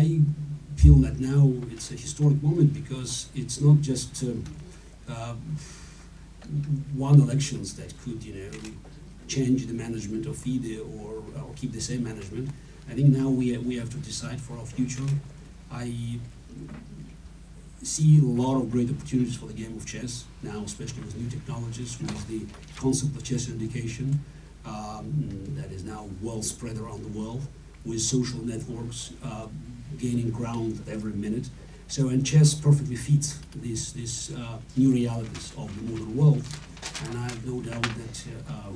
I feel that now it's a historic moment because it's not just one elections that could, change the management of FIDE or keep the same management. I think now we have to decide for our future. I see a lot of great opportunities for the game of chess now, especially with new technologies, with the concept of chess education that is now well spread around the world, with social networks gaining ground every minute. So, and chess perfectly fits these new realities of the modern world. And I have no doubt that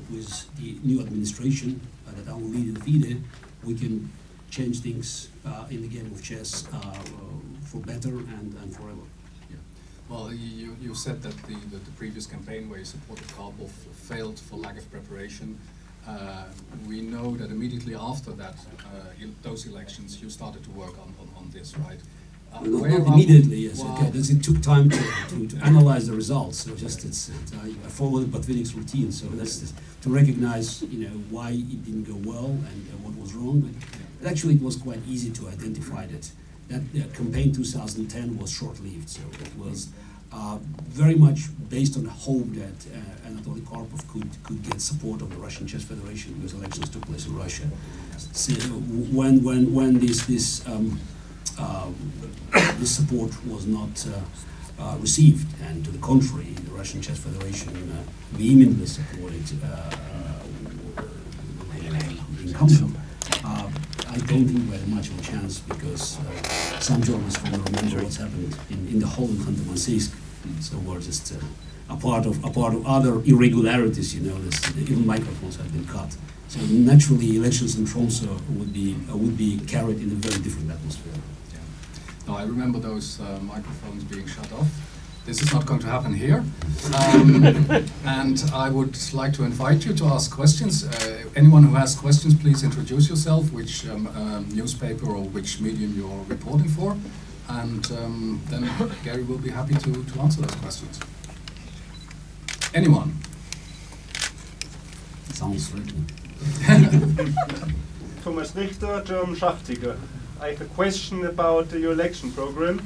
with the new administration that I will lead in FIDE, we can change things in the game of chess for better and forever. Yeah. Well, you said that the previous campaign where you supported Karpov failed for lack of preparation. We know that immediately after that, those elections, you started to work on this, right? Not immediately, yes. Wow. Okay. It took time to analyze the results. So just I followed Botvinnik's routine. So that's to recognize, why it didn't go well and what was wrong. But actually, it was quite easy to identify that campaign 2010 was short-lived. So it was very much based on the hope that Anatoly Karpov could get support of the Russian Chess Federation because elections took place in Russia. So when this support was not received, and to the contrary, the Russian Chess Federation vehemently supported the incumbent. I don't think we had much of a chance because some journalists will remember what's happened in the whole Khanty-Mansiysk. So we're just a part of other irregularities. Even microphones have been cut. So naturally, elections in Tromsø would be carried in a very different atmosphere. Now, I remember those microphones being shut off. This is not going to happen here. And I would like to invite you to ask questions. Anyone who has questions, please introduce yourself, which newspaper or which medium you're reporting for. And then Garry will be happy to answer those questions. Anyone? Sounds threatening. Thomas Richter, German Schachtiger. I have a question about your election program.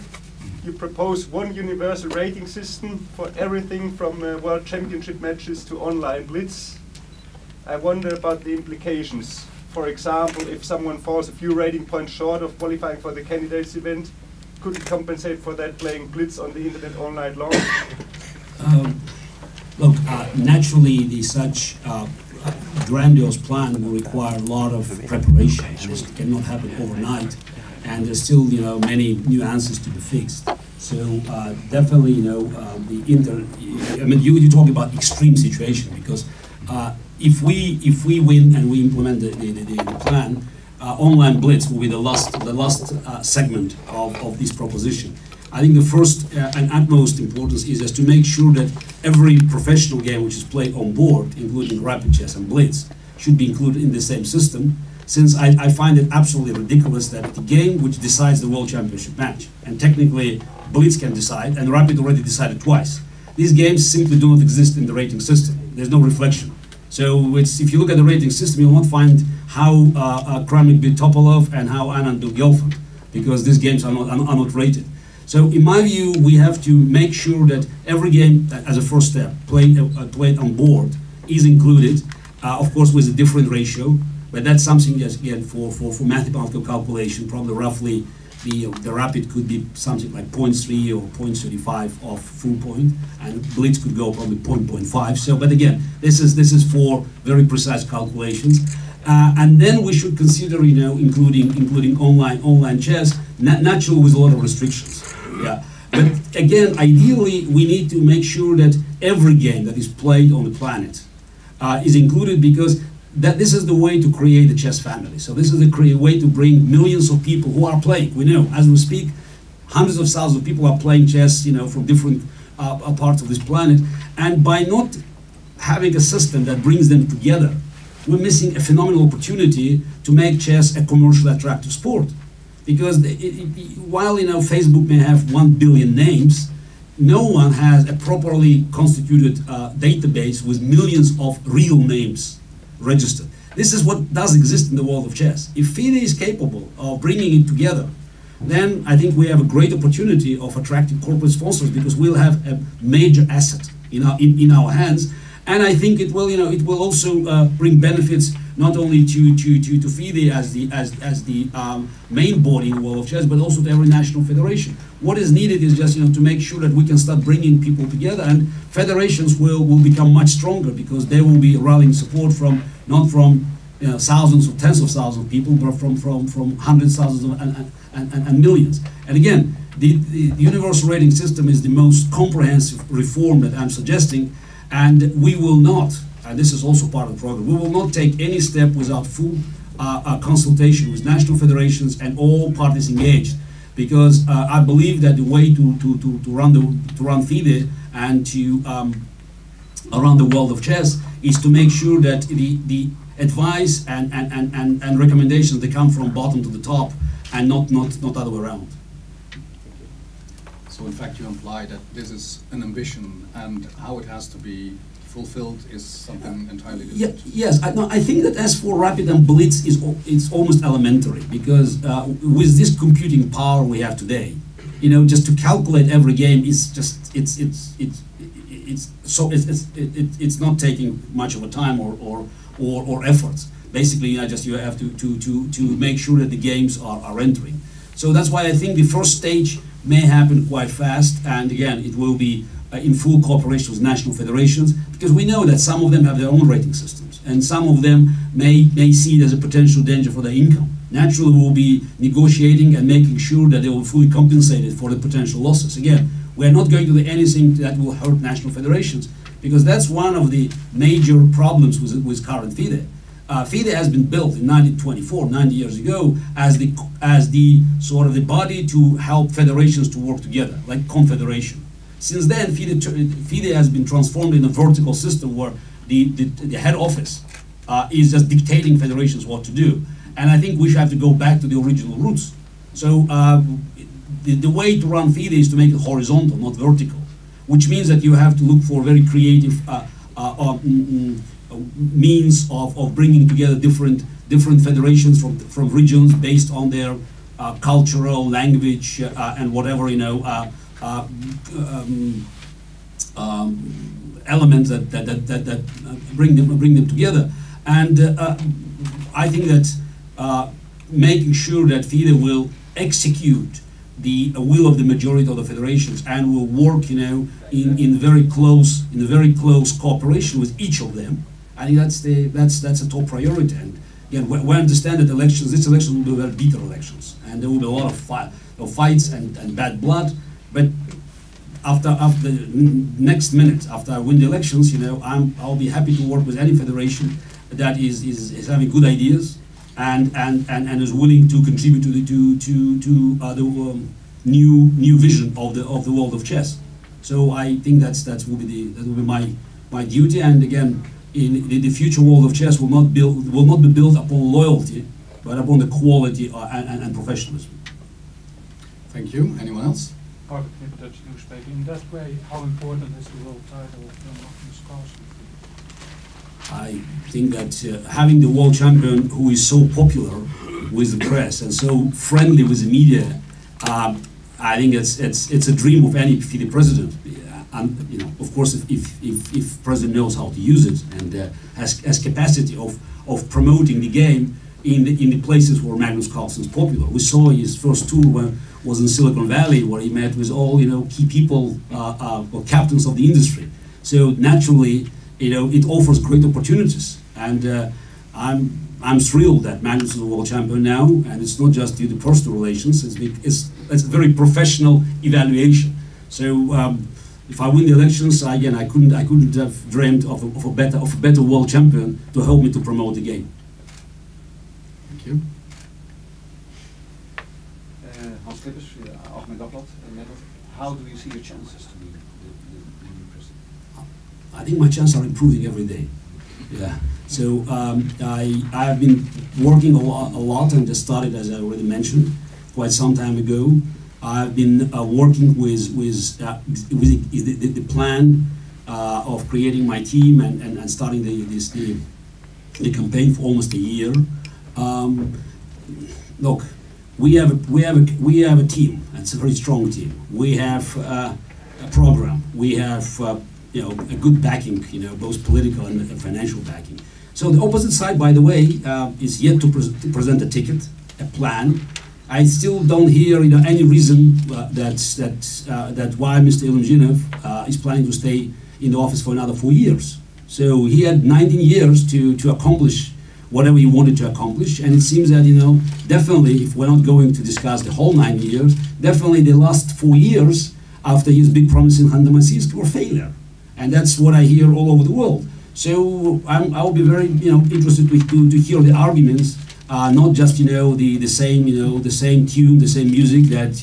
You propose one universal rating system for everything from World Championship matches to online blitz. I wonder about the implications. For example, if someone falls a few rating points short of qualifying for the candidates event, could you compensate for that playing blitz on the internet all night long? Look, naturally, such grandiose plan will require a lot of preparation, and this cannot happen overnight. And there's still, many nuances to be fixed. So definitely, you're talking about extreme situation because if we win and we implement the plan, online blitz will be the last segment of this proposition. I think the first and utmost importance is just to make sure that every professional game which is played on board, including rapid chess and blitz, should be included in the same system. Since I find it absolutely ridiculous that the game which decides the World Championship match, and technically blitz can decide, and rapid already decided twice. These games simply do not exist in the rating system. There's no reflection. So if you look at the rating system, you will not find how Kramnik beat Topalov and how Anand beat Gelfand, because these games are not rated. So in my view, we have to make sure that every game, as a first step, played on board is included, of course with a different ratio, but that's something just again for mathematical calculation, probably roughly the rapid could be something like 0.3 or 0.35 of full point, and blitz could go probably 0.5. So, but again, this is for very precise calculations. And then we should consider, including online chess, naturally with a lot of restrictions. Yeah. But again, ideally, we need to make sure that every game that is played on the planet is included, because this is the way to create the chess family. So this is the way to bring millions of people who are playing. We know, as we speak, hundreds of thousands of people are playing chess, from different parts of this planet. And by not having a system that brings them together, we're missing a phenomenal opportunity to make chess a commercially attractive sport. Because while Facebook may have 1 billion names, no one has a properly constituted database with millions of real names registered. This is what does exist in the world of chess. If FIDE is capable of bringing it together then I think we have a great opportunity of attracting corporate sponsors, because we'll have a major asset in our hands. And I think it will, it will also bring benefits not only to FIDE as the main body in the world of chess, but also to every national federation. What is needed is just to make sure that we can start bringing people together, and federations will become much stronger, because they will be rallying support from not from thousands or tens of thousands of people, but from hundreds, thousands and millions. And again, the universal rating system is the most comprehensive reform that I'm suggesting. And we will not, and this is also part of the program, we will not take any step without full consultation with national federations and all parties engaged, because I believe that the way to run FIDE and to around the world of chess is to make sure that the advice and recommendations, they come from bottom to the top, and not the other way around. So in fact you imply that this is an ambition, and how it has to be fulfilled is something entirely different. Yes, I think that as for rapid and blitz, it's almost elementary, because with this computing power we have today, just to calculate every game is just it's not taking much of a time or efforts. Basically, you have to make sure that the games are entering. So that's why I think the first stage may happen quite fast, and again, it will be in full cooperation with national federations, because we know that some of them have their own rating systems, and some of them may see it as a potential danger for their income. Naturally, we'll be negotiating and making sure that they will fully compensate it for the potential losses. Again, we're not going to do anything that will hurt national federations, because that's one of the major problems with current FIDE. FIDE has been built in 1924, 90 years ago, as the sort of the body to help federations to work together, like confederation. Since then, FIDE has been transformed in a vertical system where the head office is just dictating federations what to do. And I think we should have to go back to the original roots. So the way to run FIDE is to make it horizontal, not vertical, which means that you have to look for very creative means of bringing together different federations from regions based on their cultural, language, and whatever elements that bring them together. And I think that making sure that FIDE will execute the will of the majority of the federations and will work, in very close cooperation with each of them. I think that's a top priority. And again, we understand that this election will be very bitter elections, and there will be a lot of fights and bad blood. But after next minute, after I win the elections, I'll be happy to work with any federation that is having good ideas and is willing to contribute to the new vision of the world of chess. So I think that will be my duty. And again, in the future world of chess will not be built upon loyalty, but upon the quality and professionalism. Thank you. Anyone else? In that way, how important is the world title of Magnus Carlsen? I think that having the world champion who is so popular with the press and so friendly with the media, I think it's a dream of any FIDE president. And of course, if president knows how to use it and has capacity of promoting the game in the places where Magnus Carlsen is popular. We saw his first tour was in Silicon Valley, where he met with all key people or captains of the industry. So naturally, it offers great opportunities, and I'm thrilled that Magnus is a world champion now, and it's not just due to personal relations. It's a very professional evaluation. So if I win the elections, again, I couldn't have dreamed of a better world champion to help me to promote the game. Thank you. Hans Klippers, Algemeen Dagblad. How do you see your chances to be the new president? I think my chances are improving every day. Yeah. So I have been working a lot, and just started, as I already mentioned, quite some time ago. I've been working with the plan of creating my team and starting the campaign for almost a year. Look, we have a team. It's a very strong team. We have a program. We have a good backing, both political and financial backing. So the opposite side, by the way, is yet to present a ticket, a plan. I still don't hear any reason that why Mr. Ilumzhinov is planning to stay in the office for another 4 years. So he had 19 years to accomplish whatever he wanted to accomplish, and it seems that definitely, if we're not going to discuss the whole 9 years, definitely the last 4 years after his big promise in Khanty-Mansiysk were failure, and that's what I hear all over the world. So I'll be very interested to hear the arguments, not just the same tune, the same music that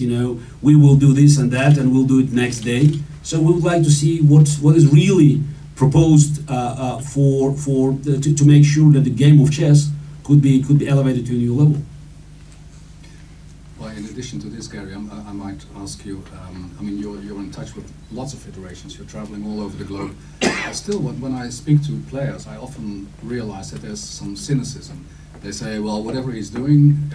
we will do this and that and we'll do it next day. So we would like to see what is really proposed to make sure that the game of chess could be elevated to a new level. Well, in addition to this, Garry, I might ask you. I mean, you're in touch with lots of federations. You're traveling all over the globe. Still, when I speak to players, I often realize that there's some cynicism. They say, well, whatever he's doing,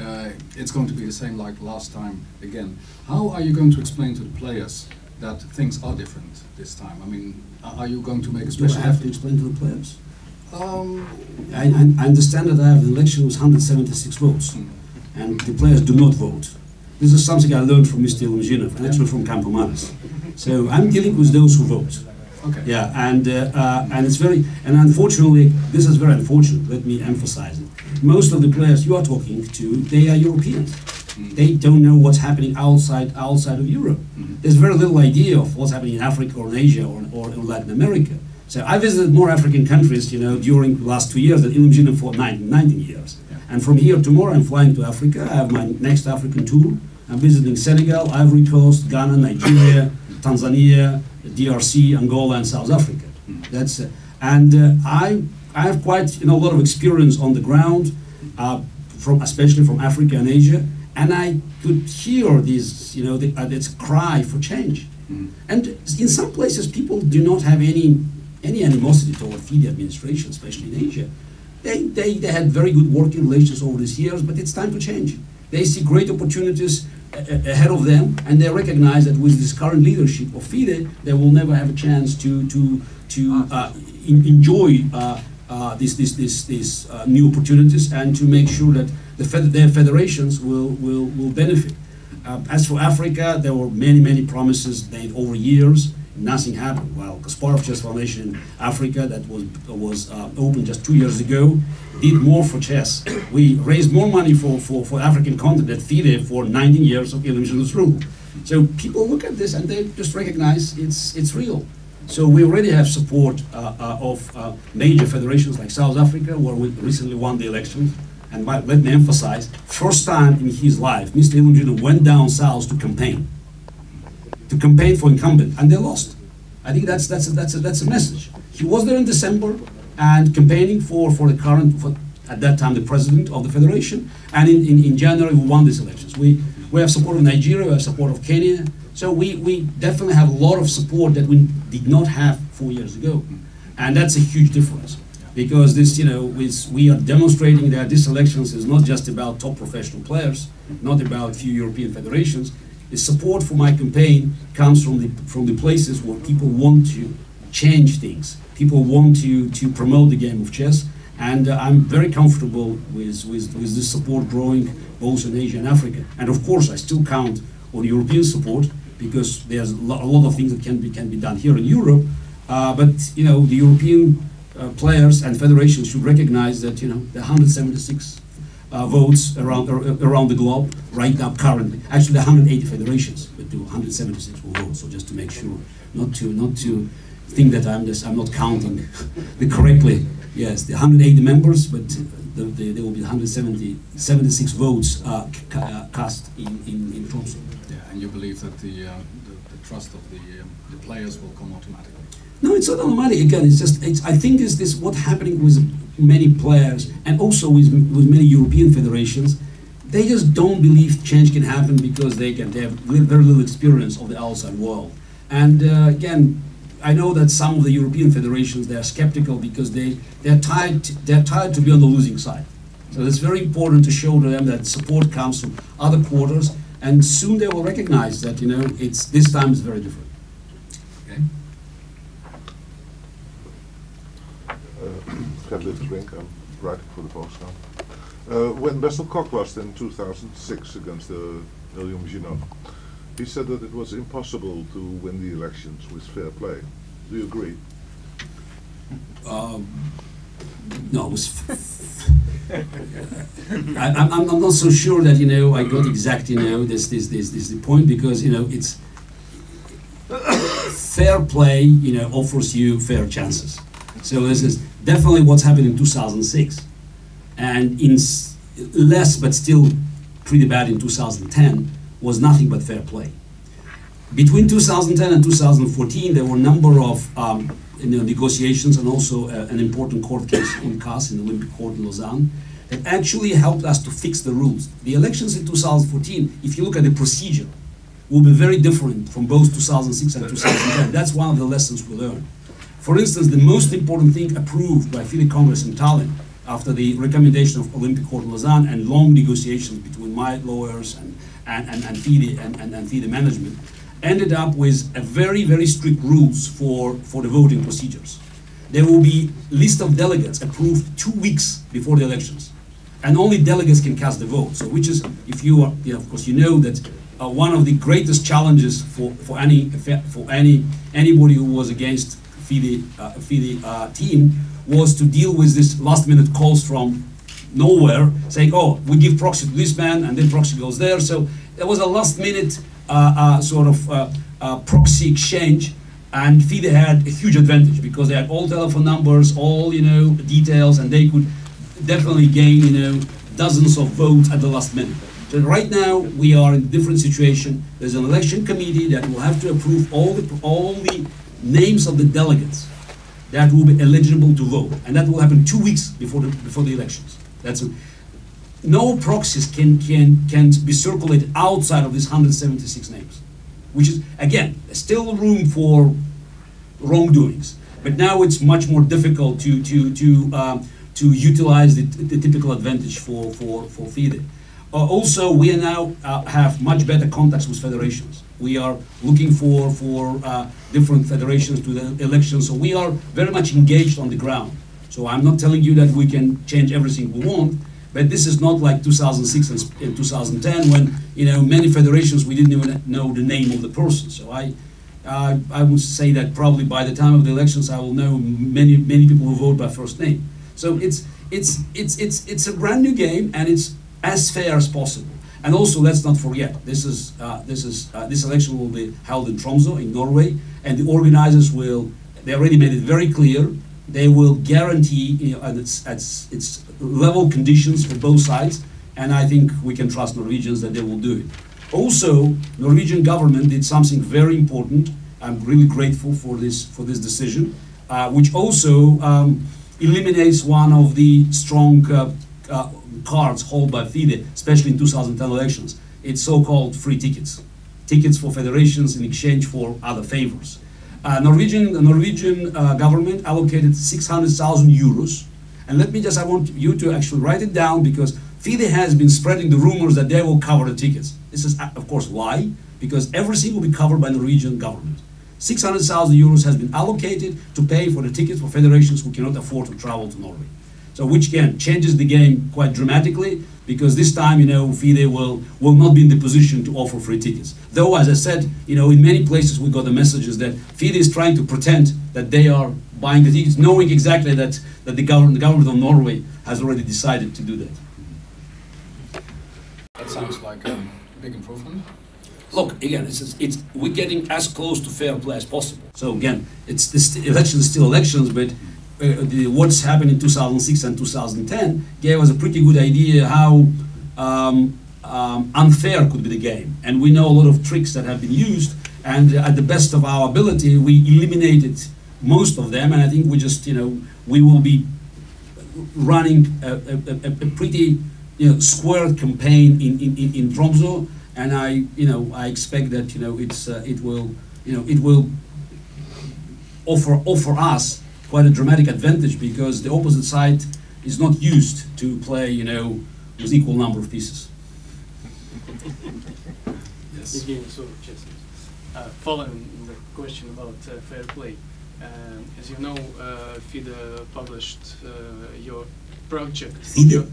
it's going to be the same like last time again. How are you going to explain to the players that things are different this time? I mean, are you going to make a special effort? I have to explain to the players. I understand that I have an election with 176 votes, and the players do not vote. This is something I learned from Mr. Ilumzhinov, and actually from Campomanes. So I'm dealing with those who vote. Okay. Yeah, and unfortunately, this is very unfortunate. Let me emphasize it. Most of the players you are talking to, they are Europeans. They don't know what's happening outside of Europe. There's very little idea of what's happening in Africa or in Asia or in Latin America. So I visited more African countries, during the last 2 years than Ilumzhinov for 19 years. Yeah. And from here tomorrow, I'm flying to Africa. I have my next African tour. I'm visiting Senegal, Ivory Coast, Ghana, Nigeria, Tanzania, DRC, Angola, and South Africa. That's I have quite a lot of experience on the ground, especially from Africa and Asia. And I could hear this, this cry for change. And in some places, people do not have any animosity toward FIDE administration, especially in Asia. They had very good working relations over these years, but it's time to change. They see great opportunities ahead of them, and they recognize that with this current leadership of FIDE, they will never have a chance to enjoy these new opportunities and to make sure that their federations will benefit. As for Africa, there were many promises made over years. Nothing happened. While Kasparov Chess Foundation in Africa, that was opened just 2 years ago, did more for chess. We raised more money for African continent than FIDE for 19 years of Ilumzhinov's rule. So people look at this and they just recognize it's real. So we already have support of major federations like South Africa, where we recently won the elections. And let me emphasize, first time in his life, Mr. Ilumzhinov went down south to campaign for incumbent, and they lost. I think that's a message. He was there in December and campaigning for at that time the president of the federation, and in January we won these elections. We have support of Nigeria, we have support of Kenya, so we definitely have a lot of support that we did not have 4 years ago, and that's a huge difference. Because this, we are demonstrating that this elections is not just about top professional players, not about few European federations. The support for my campaign comes from the places where people want to change things. People want to promote the game of chess, and I'm very comfortable with this support growing both in Asia and Africa. And of course, I still count on European support because there's a lot of things that can be done here in Europe. But the European players and federations should recognize that the 176 votes around the globe right now currently. Actually, the 180 federations, but the 176 will vote. So just to make sure, not to think that I'm not counting correctly. Yes, the 180 members, but there will be 176 votes cast in Tromsø. Yeah, and you believe that the trust of the players will come automatically. No, it's not automatic. Again, I think it's this what's happening with many players and also with many European federations. They just don't believe change can happen because they have very little experience of the outside world. And again, I know that some of the European federations, they are skeptical because they're tired to be on the losing side. So it's very important to show to them that support comes from other quarters, and soon they will recognize that, it's this time is very different. Okay. Gert Littesbrink, I'm writing for the Post now. When Bessel Koch lost in 2006 against William Ginot, he said that it was impossible to win the elections with fair play. Do you agree? No, it was. I'm not so sure that I got exact this the point, because it's fair play offers you fair chances. So this is definitely what's happened in 2006, and in less but still pretty bad in 2010 was nothing but fair play. Between 2010 and 2014, there were a number of negotiations, and also an important court case in CAS, in the Olympic Court in Lausanne, that actually helped us to fix the rules. The elections in 2014, if you look at the procedure, will be very different from both 2006 and 2010. That's one of the lessons we learned. For instance, the most important thing approved by FIDE Congress in Tallinn, after the recommendation of Olympic Court in Lausanne and long negotiations between my lawyers and FIDE management, ended up with a very, very strict rules for the voting procedures. There will be list of delegates approved 2 weeks before the elections, and only delegates can cast the vote. So, which is, if you are, of course, you know that one of the greatest challenges for anybody who was against FIDE team was to deal with this last-minute calls from nowhere, saying, "Oh, we give proxy to this man, and then proxy goes there." So there was a last-minute proxy exchange, and FIDE had a huge advantage because they had all telephone numbers, all details, and they could definitely gain dozens of votes at the last minute. So right now we are in a different situation. There's an election committee that will have to approve all the names of the delegates that will be eligible to vote, and that will happen 2 weeks before the elections. No proxies can be circulated outside of these 176 names, which is, again, still room for wrongdoings. But now it's much more difficult to utilize the typical advantage for FIDE. Also, we now have much better contacts with federations. We are looking for different federations to the elections, so we are very much engaged on the ground. So I'm not telling you that we can change everything we want, but this is not like 2006 and 2010 when many federations we didn't even know the name of the person. So I would say that probably by the time of the elections I will know many people who vote by first name. So it's a brand new game, and it's as fair as possible. And also, let's not forget, this election will be held in Tromsø in Norway, and the organizers they already made it very clear. They will guarantee its level conditions for both sides, and I think we can trust Norwegians that they will do it. Also, Norwegian government did something very important. I'm really grateful for this decision, which also eliminates one of the strong cards held by FIDE, especially in 2010 elections. It's so-called free tickets for federations in exchange for other favors. The Norwegian government allocated 600,000 euros, and I want you to actually write it down, because FIDE has been spreading the rumors that they will cover the tickets. This is, of course, lie, because everything will be covered by the Norwegian government. 600,000 euros has been allocated to pay for the tickets for federations who cannot afford to travel to Norway. So, which again changes the game quite dramatically, because this time, FIDE will not be in the position to offer free tickets. Though, as I said, in many places we got the messages that FIDE is trying to pretend that they are buying the tickets, knowing exactly that the government of Norway has already decided to do that. That sounds like a big improvement. Look, again, we're getting as close to fair play as possible. So again, elections still elections, but what's happened in 2006 and 2010 gave us a pretty good idea how unfair could be the game. And we know a lot of tricks that have been used, and at the best of our ability, we eliminated most of them. And I think we will be running a pretty squared campaign in Tromsø, and I expect that it will offer us quite a dramatic advantage, because the opposite side is not used to play, with equal number of pieces. Yes. Following the question about fair play, as you know, FIDE published your project. FIDE?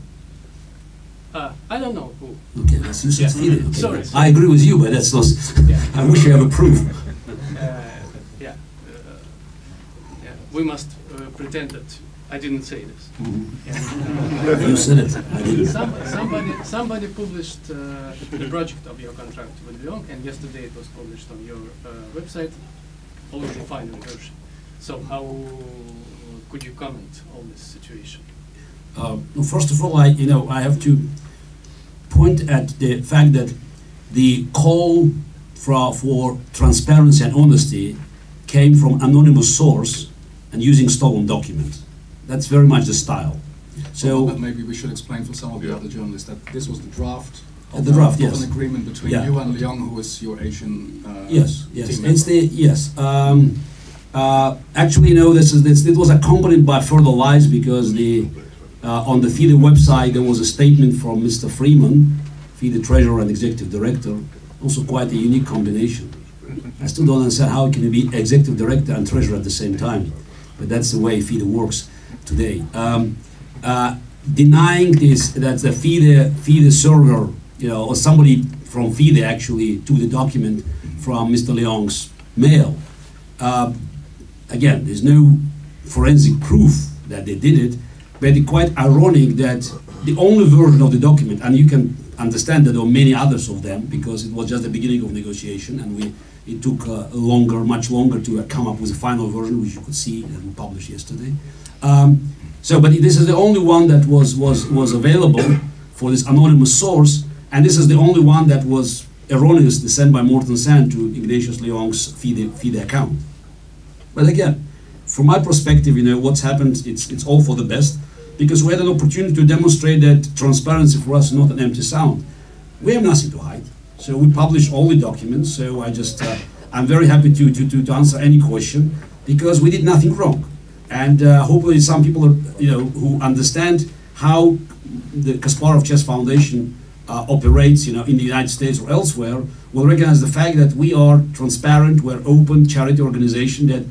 I don't know who. Okay, that's you said FIDE. Okay. Sorry. I agree with you, but that's not. Yeah. I wish you have a proof. We must pretend that I didn't say this. You said it. I didn't. Somebody published the project of your contract with Lyon, and yesterday it was published on your website, already final version. So how could you comment on this situation? Well, first of all, I have to point at the fact that the call for transparency and honesty came from anonymous source and using stolen documents. That's very much the style. So, but maybe we should explain for some of the other journalists that this was the draft of, yes. an agreement between you and Lyon, who is your Asian yes, team member. Actually, it was accompanied by further lies because on the FIDE website there was a statement from Mr. Freeman, FIDE treasurer and executive director, also quite a unique combination. I still don't understand how it can be executive director and treasurer at the same time, but that's the way FIDE works today. Denying this, that the FIDE server, or somebody from FIDE actually took the document from Mr. Leong's mail. Again, there's no forensic proof that they did it, but it's quite ironic that the only version of the document, and you can understand that there are many others of them because it was just the beginning of negotiation, and it took much longer to come up with a final version, which you could see and we published yesterday. But this is the only one that was available for this anonymous source, and this is the only one that was erroneously sent by Morten Sand to Ignatius Leong's FIDE account. But again, from my perspective, what's happened, it's all for the best, because we had an opportunity to demonstrate that transparency for us is not an empty sound. We have nothing to hide. So we publish all the documents, so I'm very happy to answer any question, because we did nothing wrong. And hopefully some people who understand how the Kasparov Chess Foundation operates in the United States or elsewhere will recognize the fact that we are transparent, we're open charity organization that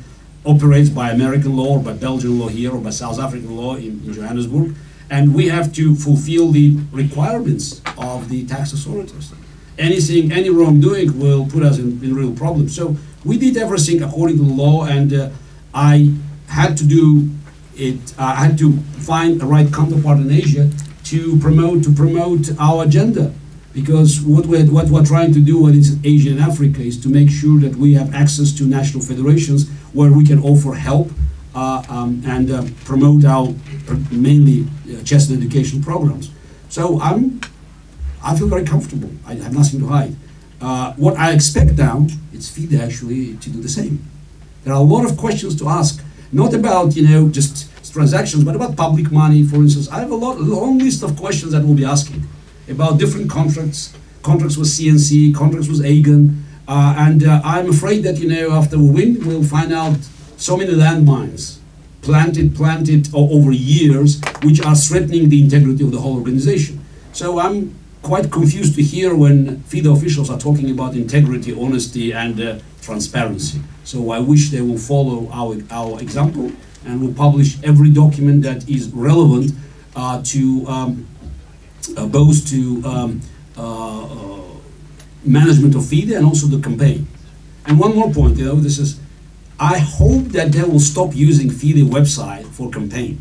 operates by American law or by Belgian law here or by South African law in Johannesburg, and we have to fulfill the requirements of the tax authorities. Any wrongdoing will put us in real problems. So we did everything according to the law, and I had to do it. I had to find a right counterpart in Asia to promote our agenda, because what we're trying to do in Asia and Africa is to make sure that we have access to national federations where we can offer help and promote our mainly chess and education programs. So I feel very comfortable. I have nothing to hide. What I expect now is FIDE actually to do the same. There are a lot of questions to ask, not about just transactions, but about public money, for instance. I have a long list of questions that we'll be asking about different contracts with CNC, contracts with Aegon, and I'm afraid that after we win, we'll find out so many landmines planted over years, which are threatening the integrity of the whole organization. So I'm quite confused to hear when FIDE officials are talking about integrity, honesty, and transparency. So I wish they will follow our example and will publish every document that is relevant to both to management of FIDE and also the campaign. And one more point, I hope that they will stop using FIDE website for campaign.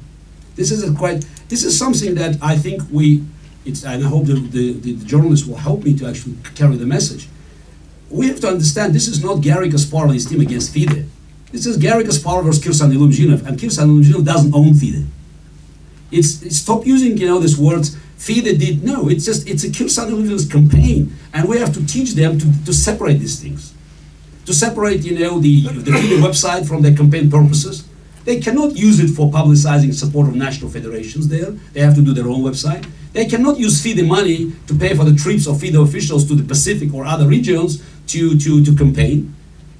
This is something that I think and I hope the journalists will help me to actually carry the message. We have to understand this is not Garry Kasparov and his team against FIDE. This is Garry Kasparov versus Kirsan Ilumzhinov, and Kirsan Ilumzhinov doesn't own FIDE. Stop using these words. FIDE did no. It's a Kirsan Ilumzhinov's campaign, and we have to teach them to separate these things, to separate the FIDE website from their campaign purposes. They cannot use it for publicizing support of national federations. They have to do their own website. They cannot use FIDE money to pay for the trips of FIDE officials to the Pacific or other regions to campaign.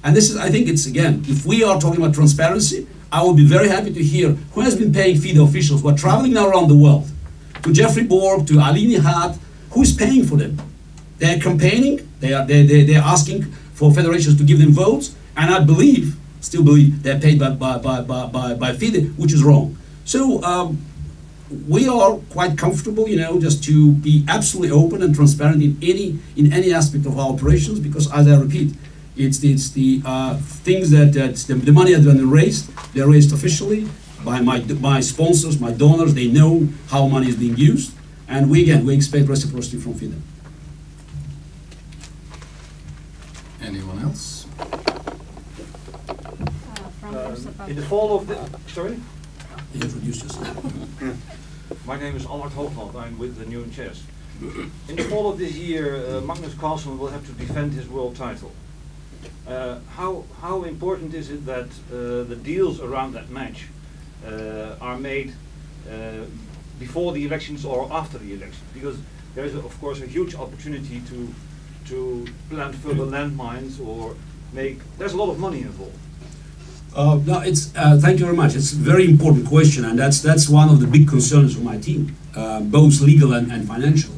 And I think it's, again, if we are talking about transparency, I will be very happy to hear who has been paying FIDE officials who are traveling now around the world to Jeffrey Borg, to Aline Hart, who's paying for them? They're campaigning, they're asking for federations to give them votes, and I believe, still believe, they're paid by FIDE, which is wrong. So we are quite comfortable, you know, just to be absolutely open and transparent in any aspect of our operations, because as I repeat, it's the things that the money that they're raised, they're raised officially by my sponsors, my donors. They know how money is being used, and we expect reciprocity from FIDE. Anyone else? In the fall of the... Sorry? Introduce yourself. My name is Allard Hoogland. I'm with the New Chess. In the fall of this year, Magnus Carlsen will have to defend his world title. How important is it that the deals around that match are made before the elections or after the elections? Because there is, of course, a huge opportunity to plant further landmines or make... There's a lot of money involved. No, it's thank you very much. It's a very important question, and that's one of the big concerns for my team, both legal and financial.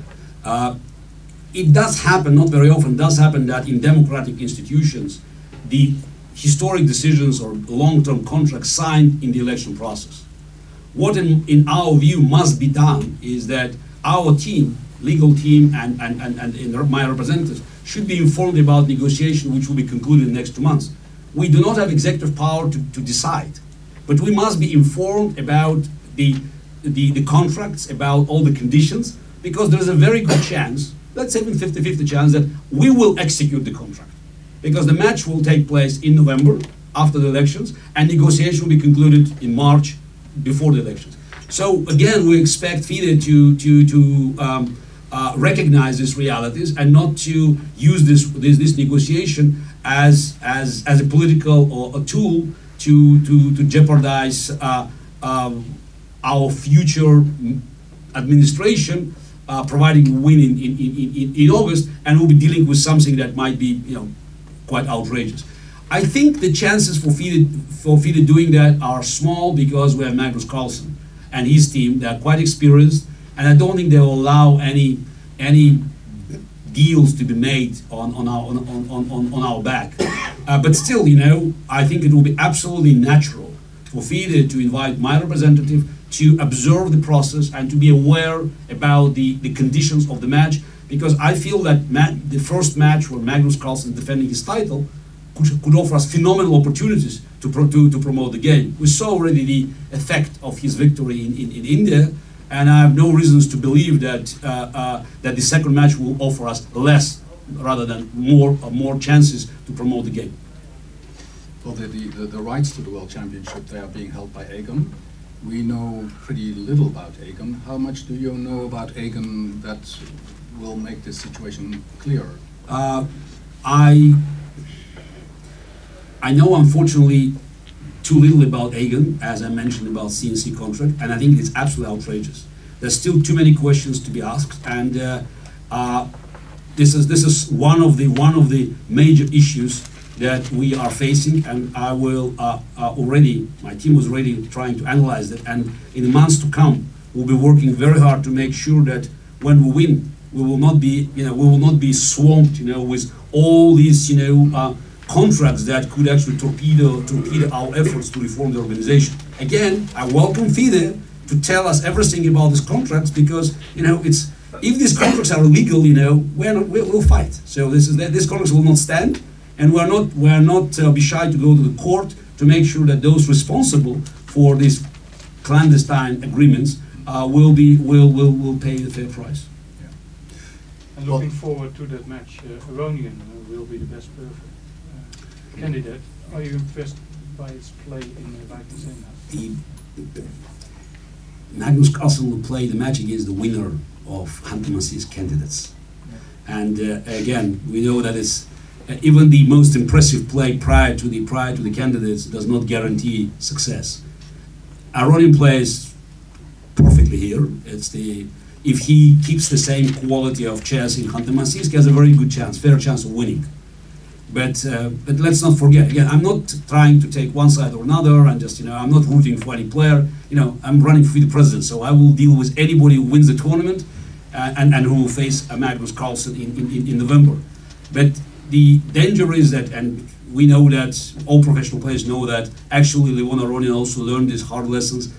It does happen, not very often, does happen that in democratic institutions, the historic decisions or long-term contracts signed in the election process. What in our view must be done is that our team, legal team and my representatives should be informed about negotiation which will be concluded in the next 2 months. We do not have executive power to decide, but we must be informed about the contracts, about all the conditions, because there is a very good chance, let's say even 50-50 chance, that we will execute the contract. Because the match will take place in November, after the elections, and negotiation will be concluded in March, before the elections. So again, we expect FIDE to recognize these realities and not to use this negotiation as a political or a tool to jeopardize our future administration, providing a win in August, and we'll be dealing with something that might be, you know, quite outrageous. I think the chances for FIDE doing that are small because we have Magnus Carlsen and his team. They are quite experienced, and I don't think they will allow any deals to be made on our back. But still, you know, I think it will be absolutely natural for FIDE to invite my representative to observe the process and to be aware about the conditions of the match, because I feel that the first match where Magnus Carlsen is defending his title could offer us phenomenal opportunities to promote the game. We saw already the effect of his victory in India, and I have no reasons to believe that that the second match will offer us less rather than more chances to promote the game. Well, the rights to the World Championship, they are being held by Aegon. We know pretty little about Aegon. How much do you know about Aegon that will make this situation clearer? I know, unfortunately, too little about Aegon, as I mentioned about CNC contract, and I think it's absolutely outrageous. There's still too many questions to be asked, and this is one of the major issues that we are facing, and I will my team was already trying to analyze that, and in the months to come, we'll be working very hard to make sure that when we win, we will not be swamped, you know, with all these, you know, contracts that could actually torpedo our efforts to reform the organization. Again, I welcome FIDE to tell us everything about these contracts, because, you know, if these contracts are illegal, you know, we'll fight. So these contracts will not stand, and we're not be shy to go to the court to make sure that those responsible for these clandestine agreements will pay the fair price. Yeah. And looking forward to that match, Aronian will be the best candidate. Are you impressed by its play in Vikings? Magnus Carlsen will play the match against the winner of Hantelmann's candidates. Yeah. And again, we know that it's even the most impressive play prior to the candidates does not guarantee success. Aronian plays perfectly here. If he keeps the same quality of chess in Hantelmann's, he has a very good chance, fair chance of winning. But let's not forget, again, I'm not trying to take one side or another, and just, I'm not rooting for any player. I'm running for the president, so I will deal with anybody who wins the tournament and who will face Magnus Carlsen in November. But the danger is that, and we know that, all professional players know that, actually Leon Aronian also learned these hard lessons.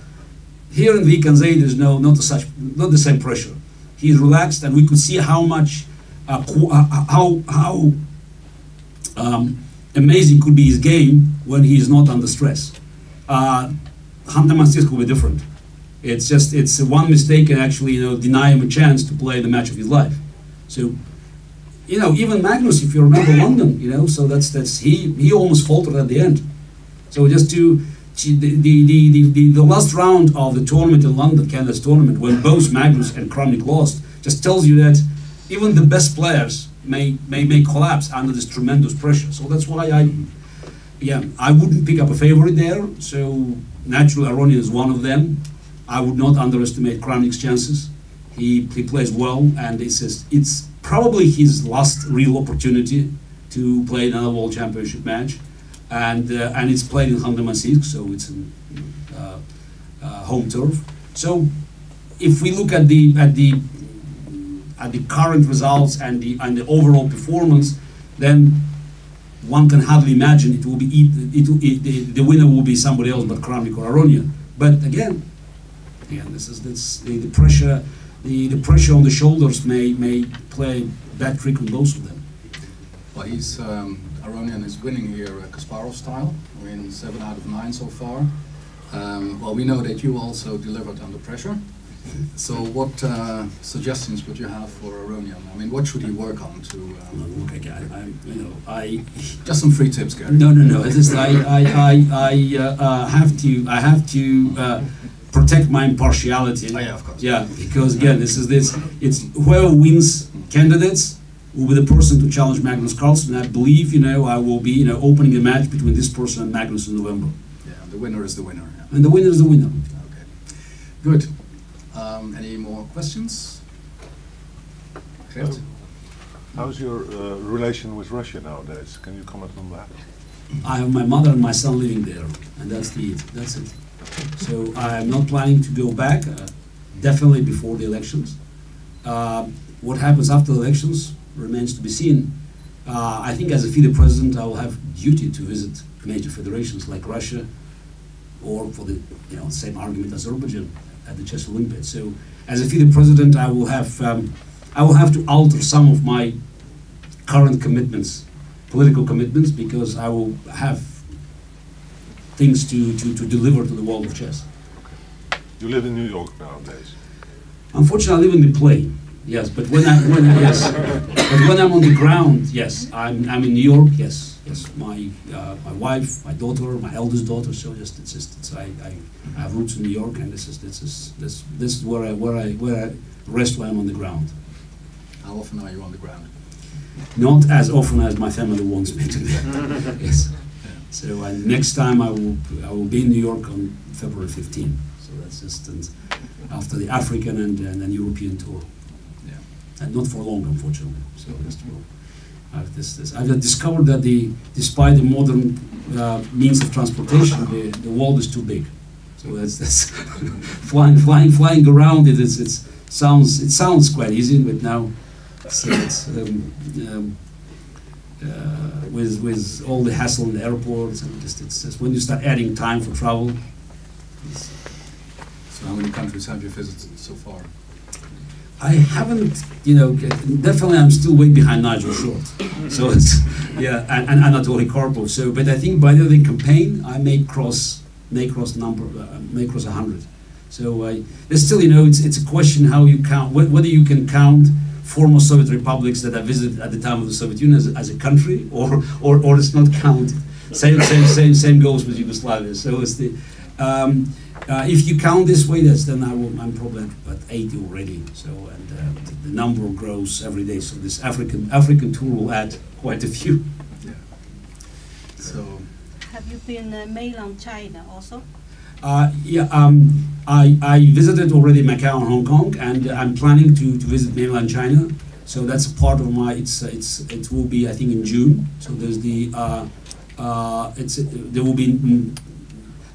Here in Vik and Zay, there's not the same pressure. He's relaxed, and we could see how much, how amazing could be his game when he is not under stress. Hunter Manstis will be different. It's one mistake and actually deny him a chance to play the match of his life. So even Magnus, if you remember London, so that's he almost faltered at the end. So just the last round of the tournament in London, Canada's tournament, when both Magnus and Kramnik lost, just tells you that even the best players may collapse under this tremendous pressure. So that's why I wouldn't pick up a favorite there. So naturally Aronian is one of them. I would not underestimate Kramnik's chances. He plays well, and it's probably his last real opportunity to play another World Championship match, and it's played in Khanty-Mansiysk, so it's in home turf. So if we look at the current results and the overall performance, then one can hardly imagine it will be the winner will be somebody else but Kramnik or Aronian. But again, this the pressure. The pressure on the shoulders may play bad trick on both of them. Well, Aronian is winning here Kasparov style. 7 out of 9 so far. Well, we know that you also delivered under pressure. So what suggestions would you have for Aronian? What should he work on to? Just some free tips, Garry. No. I have to protect my impartiality. Oh, yeah, of course. Yeah, because again, it's whoever wins candidates will be the person to challenge Magnus Carlsen. I believe, I will be, opening a match between this person and Magnus in November. Yeah, the winner is the winner. Yeah. And the winner is the winner. Okay, good. Any more questions? How's your relation with Russia nowadays? Can you comment on that? I have my mother and my son living there, and that's it. So I am not planning to go back, definitely before the elections. What happens after the elections remains to be seen. I think as a FIDE president, I will have duty to visit major federations like Russia, or for the same argument, Azerbaijan at the Chess Olympiads. So as a FIDE president, I will have to alter some of my current commitments, political commitments, because I will have things to deliver to the world of chess. You live in New York nowadays. Unfortunately, I live in the plane. Yes, but when I'm on the ground, yes, I'm in New York. Yes. My wife, my daughter, my eldest daughter. So I have roots in New York, and this is where I rest when I'm on the ground. How often are you on the ground? Not as often as my family wants me to be. Yes. So next time I will be in New York on February 15. So that's just after the African and European tour. Yeah. And not for long, unfortunately. So I've discovered that despite the modern means of transportation, the world is too big. So that's flying around. It sounds quite easy, but now with all the hassle in the airports, and it's when you start adding time for travel. So how many countries have you visited so far? I haven't, definitely I'm still way behind Nigel Short. So it's, and Anatoly Karpov. So, but I think by the end of the campaign, I may cross 100. So there's still, it's a question how you count, whether you can count former Soviet republics that I visited at the time of the Soviet Union as a country, or it's not counted. Same goes with Yugoslavia. So it's the if you count this way, then I'm probably at 80 already. So the number grows every day. So this African tour will add quite a few. Yeah. So have you been mainland China also? I visited already Macau and Hong Kong, and I'm planning to visit mainland China. So that's a part of my. It will be, I think, in June. So there's the. There will be.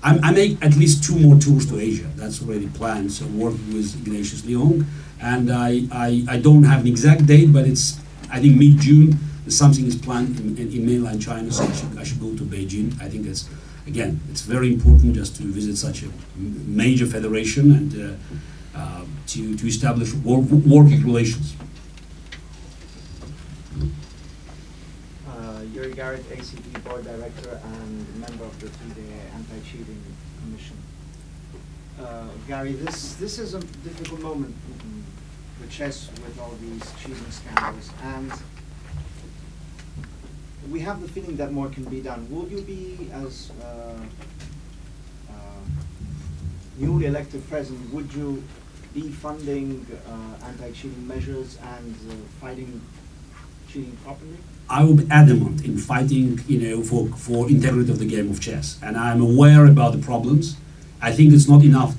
I make at least 2 more tours to Asia. That's already planned. So working with Ignatius Leong, and I don't have an exact date, but it's, I think, mid-June. Something is planned in mainland China, so I should go to Beijing. I think it's, again, it's very important just to visit such a major federation and to establish working relations. Garry, ACP Board Director and member of the FIDE Anti-Cheating Commission. Garry, this is a difficult moment with chess, with all these cheating scandals, and we have the feeling that more can be done. Will you be, as newly elected president, would you be funding anti-cheating measures and fighting cheating properly? I will be adamant in fighting, for integrity of the game of chess, and I'm aware about the problems. I think it's not enough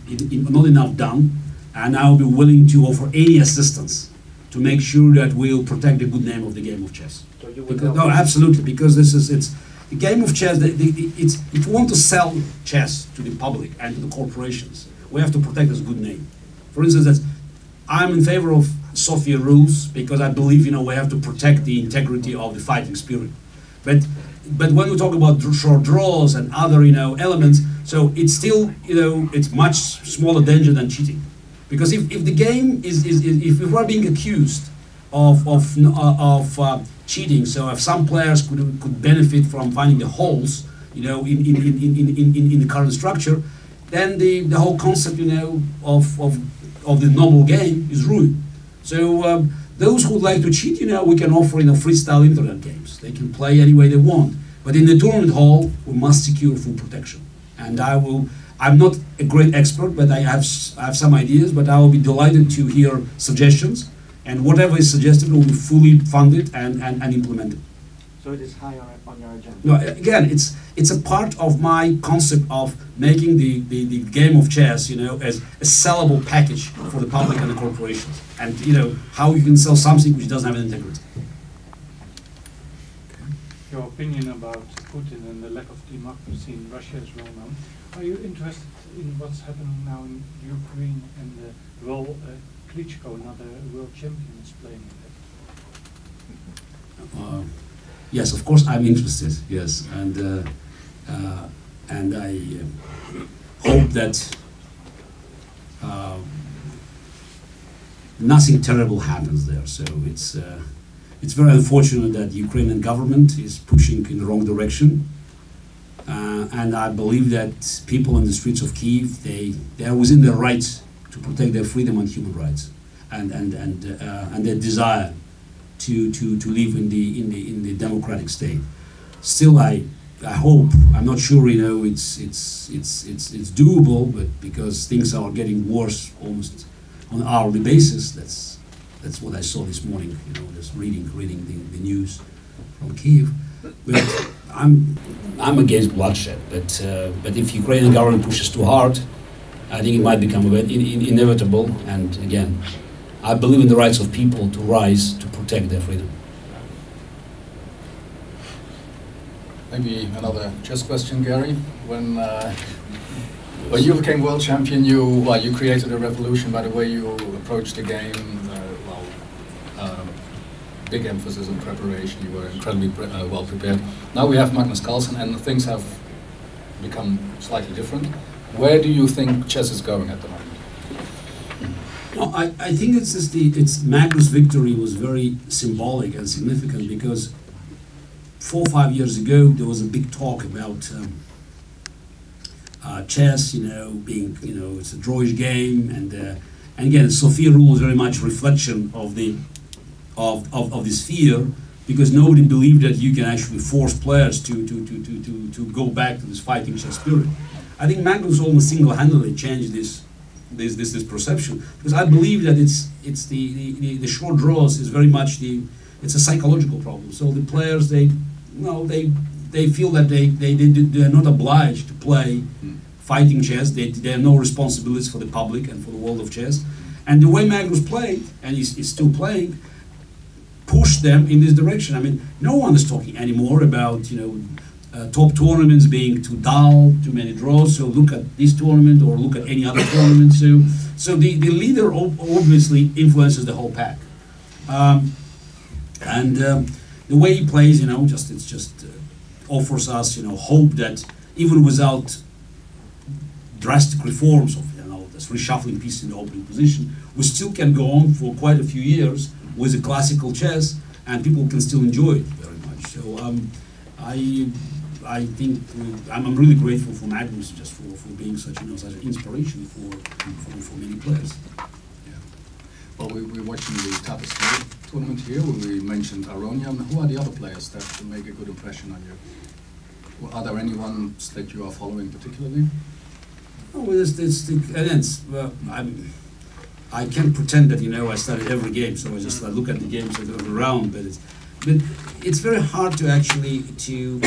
done, and I will be willing to offer any assistance to make sure that we'll protect the good name of the game of chess. So you would no, absolutely, because it's the game of chess. If we want to sell chess to the public and to the corporations, we have to protect this good name. For instance, I'm in favor of Sofia rules because I believe we have to protect the integrity of the fighting spirit. But when we talk about short draws and other elements, so it's still it's much smaller danger than cheating, because if the game if we're being accused of cheating, so if some players could benefit from finding the holes in the current structure, then the whole concept of the normal game is ruined. So those who would like to cheat, we can offer freestyle internet games. They can play any way they want. But in the tournament hall, we must secure full protection. And I'm not a great expert, but I have some ideas, but I will be delighted to hear suggestions. And whatever is suggested will be fully funded and implemented. So it is high on your agenda? No, again, it's a part of my concept of making the game of chess, as a sellable package for the public and the corporations, and how you can sell something which doesn't have an integrity. Your opinion about Putin and the lack of democracy in Russia is well known. Are you interested in what's happening now in Ukraine and the role Klitschko, another world champion, is playing in that? Yes, of course I'm interested. Yes, and I hope that nothing terrible happens there. So it's very unfortunate that the Ukrainian government is pushing in the wrong direction, and I believe that people in the streets of Kyiv they are within their rights to protect their freedom and human rights, and their desire to live in the democratic state. Still, I hope, I'm not sure, it's doable, but because things are getting worse almost on an hourly basis. That's what I saw this morning. Just reading the news from Kyiv. But I'm against bloodshed. But if Ukrainian government pushes too hard, I think it might become inevitable. And again, I believe in the rights of people to rise to protect their freedom. Maybe another chess question, Garry. When you became world champion, you created a revolution by the way you approached the game. Big emphasis on preparation. You were incredibly well prepared. Now we have Magnus Carlsen, and things have become slightly different. Where do you think chess is going at the moment? No, I think it's Magnus' victory was very symbolic and significant, because 4 or 5 years ago there was a big talk about chess, being it's a drawish game, and again Sofia rule is very much reflection of this fear, because nobody believed that you can actually force players to go back to this fighting chess spirit. I think Magnus almost single-handedly changed this perception, because I believe that it's the short draws is very much it's a psychological problem. So the players they feel that they are not obliged to play fighting chess. They have no responsibilities for the public and for the world of chess. And the way Magnus played, and he's still playing, push them in this direction. I mean, no one is talking anymore about, you know, top tournaments being too dull, too many draws. So look at this tournament or look at any other tournament. So the leader obviously influences the whole pack. The way he plays, you know, offers us, you know, hope that even without drastic reforms of, you know, this reshuffling piece in the opening position, we still can go on for quite a few years with a classical chess, and people can still enjoy it very much. So I think I'm really grateful for Magnus just for being such, you know, such an inspiration for many players. Yeah. Well, we're watching the Tata tournament here. We mentioned Aronian. Who are the other players that make a good impression on you? Well, are there any ones that you are following particularly? Oh, I can't pretend that, you know, I studied every game, so I just look at the games that are around. But it's very hard to actually to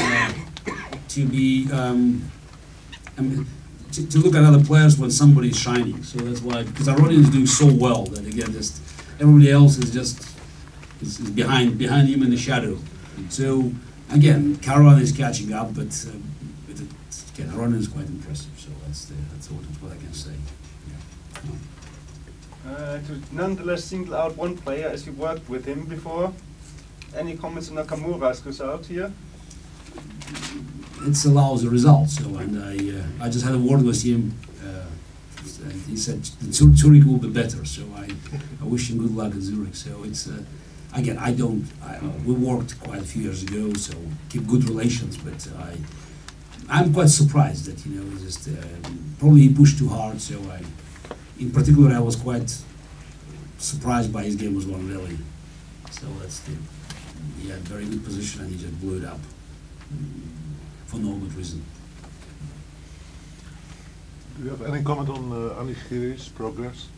look at other players when somebody's shining. So that's why, because Aronian is doing so well that again, just everybody else is just behind him in the shadow. So again, Caruana is catching up, but again, Aronian is quite impressive. So that's what I can say. Yeah. To nonetheless single out one player as you worked with him before, any comments on Nakamura's result here? It allows a result. So, and I just had a word with him. And he said Zurich will be better. So I wish him good luck at Zurich. So it's again, we worked quite a few years ago, so keep good relations. But I'm quite surprised that, you know, just probably he pushed too hard. So in particular, I was quite surprised by his game was one really. So he had very good position and he just blew it up for no good reason. Do you have any comment on Anish progress?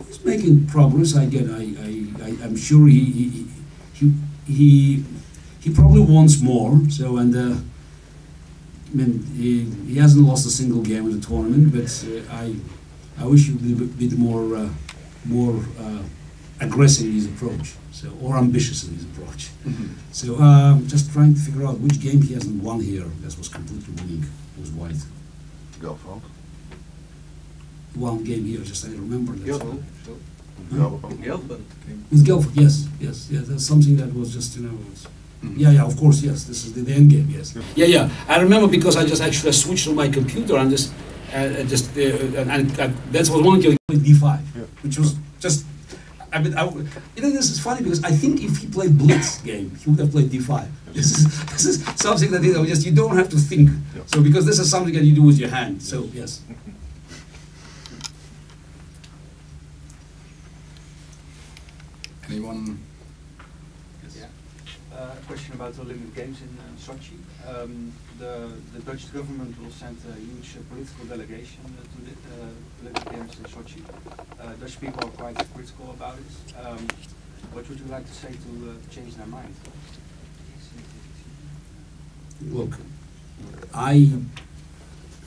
He's making progress. Again, I'm sure he probably wants more. So I mean, he hasn't lost a single game in the tournament, but I wish he would be a bit more aggressive in his approach, so or ambitious in his approach. Mm-hmm. So just trying to figure out which game he hasn't won here. That was completely winning. It was white. Gelfand. One game here, just I remember that. Gelfand. With Gelfand, yes. That's something that was just, you know. Yeah, of course, yes. This is the end game, yes. Yeah. I remember because I just actually switched on my computer and just that was one game D5, which was just. I mean, you know, this is funny because I think if he played Blitz game, he would have played D5. This is something that, you know, just you don't have to think. So because this is something that you do with your hand. So yes. Anyone? Yes. Yeah. A question about the Olympic Games in Sochi. The Dutch government will send a huge political delegation to the Olympic Games in Sochi. Dutch people are quite critical about it. What would you like to say to change their mind? Look,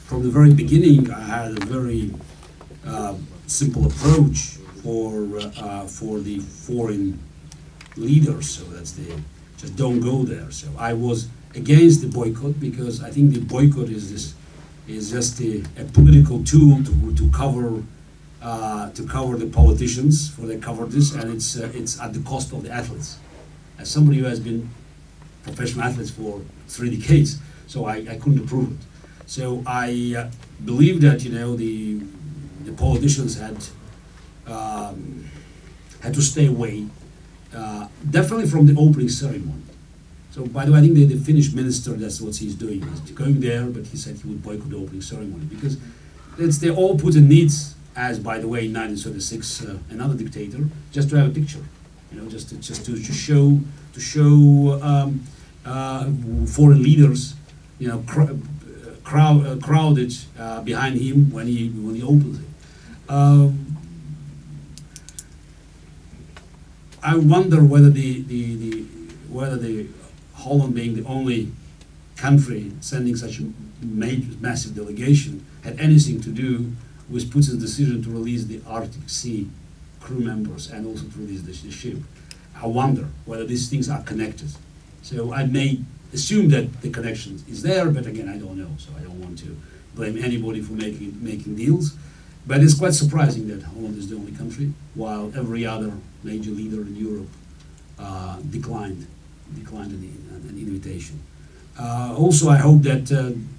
from the very beginning, I had a very simple approach for the foreign leaders. So that's just don't go there. So I was against the boycott because I think the boycott is just a political tool to cover the politicians for their cowardice, and it's at the cost of the athletes. As somebody who has been professional athletes for 3 decades, so I couldn't approve it. So I believe that, you know, the politicians had to stay away, definitely from the opening ceremony. So, by the way, I think the Finnish minister, that's what he's doing. He's going there, but he said he would boycott the opening ceremony because they all put in needs, as, by the way, in 1936, another dictator, just to have a picture, you know, just to show foreign leaders, you know, crowded behind him when he opens it. I wonder whether the Holland, being the only country sending such a massive delegation, had anything to do with Putin's decision to release the Arctic Sea crew members and also to release the ship. I wonder whether these things are connected. So I may assume that the connection is there, but again, I don't know. So I don't want to blame anybody for making deals. But it's quite surprising that Holland is the only country, while every other major leader in Europe declined an invitation. Also, I hope that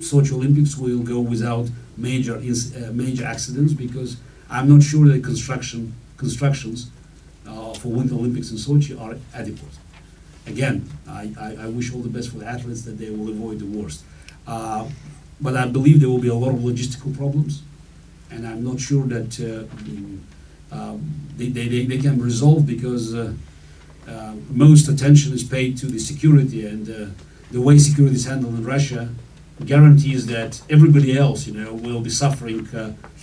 Sochi Olympics will go without major accidents, because I'm not sure that constructions for Winter Olympics in Sochi are adequate. Again, I wish all the best for the athletes, that they will avoid the worst. But I believe there will be a lot of logistical problems, and I'm not sure that they can be resolved, because most attention is paid to the security, and the way security is handled in Russia guarantees that everybody else, will be suffering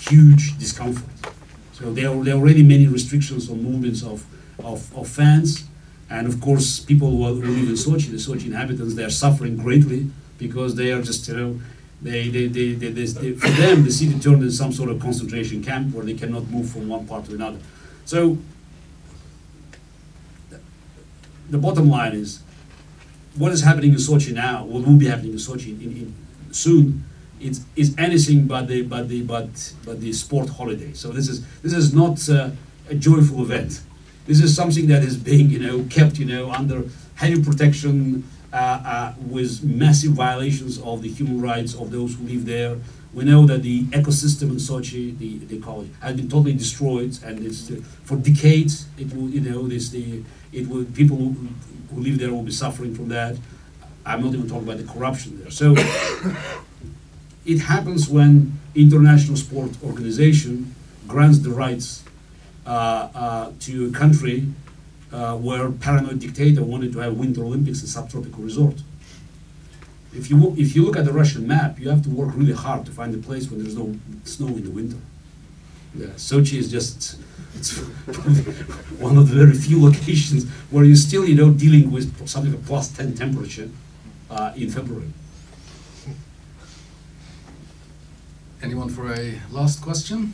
huge discomfort. So there are already many restrictions on movements of fans, and of course people who live in Sochi, the Sochi inhabitants, they are suffering greatly, because they are just, for them the city turned into some sort of concentration camp where they cannot move from one part to another. So the bottom line is, what is happening in Sochi now, what will be happening in Sochi soon, is anything but the sport holiday. So this is not a joyful event. This is something that is being kept under heavy protection, with massive violations of the human rights of those who live there. We know that the ecosystem in Sochi, the college, has been totally destroyed, and it's, for decades it will people who live there will be suffering from that. I'm not even talking about the corruption there. So it happens when international sport organization grants the rights to a country where a paranoid dictator wanted to have Winter Olympics in subtropical resort. If you look at the Russian map, you have to work really hard to find a place where there's no snow in the winter. Yeah, Sochi is just one of the very few locations where you're still dealing with something like +10 temperature in February. Anyone for a last question?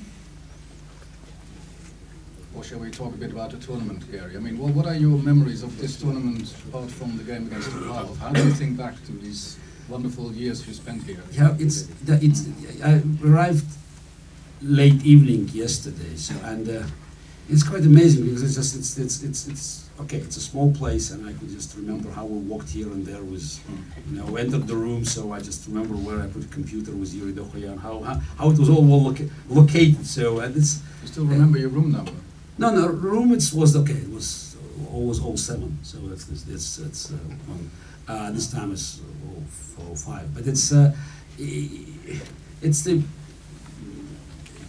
Or shall we talk a bit about the tournament, Garry? I mean, what are your memories of this tournament, apart from the game against Kasparov? How do you think back to these wonderful years you spent here? Yeah, I arrived late evening yesterday, so, and it's quite amazing, because it's okay. It's a small place, and I could just remember how we walked here and there. Was entered the room, so I just remember where I put the computer with Yuri Dokoyan, how it was all located. So it's. You still remember your room number? No, room was okay. It was always 07, so it's this time it's 405. But it's the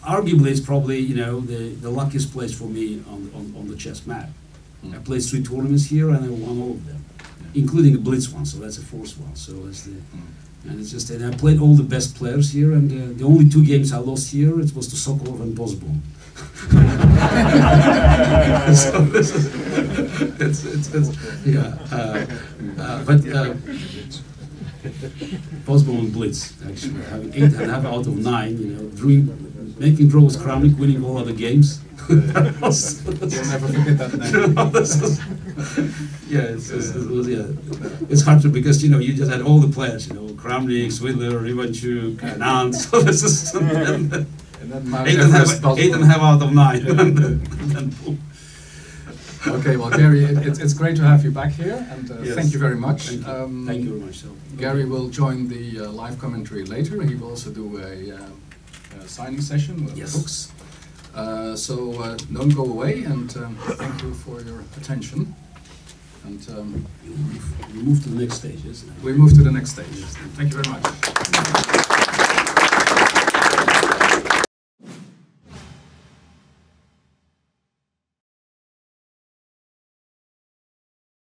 arguably it's probably the luckiest place for me on the chess map. I played 3 tournaments here, and I won all of them, including a Blitz one. So that's a 4th one. So that's the and it's just, and I played all the best players here, and the only 2 games I lost here, it was to Sokolov and Bosboom. So this is, but Bosboom and Blitz, actually, having 8.5 out of 9, making draw with Kramnik, winning all other games. You'll never forget that name. It's hard to, because you just had all the players, Kramnik, Swidler, Ivanchuk, and Ant. So this is and 8.5 out of 9. Okay, well, Garry, it's great to have you back here, and yes. Thank you very much. Thank you very much. Garry will join the live commentary later. He will also do a signing session with books. So don't go away, and thank you for your attention. And we move to the next stage, yes? We move to the next stage. Thank you very much.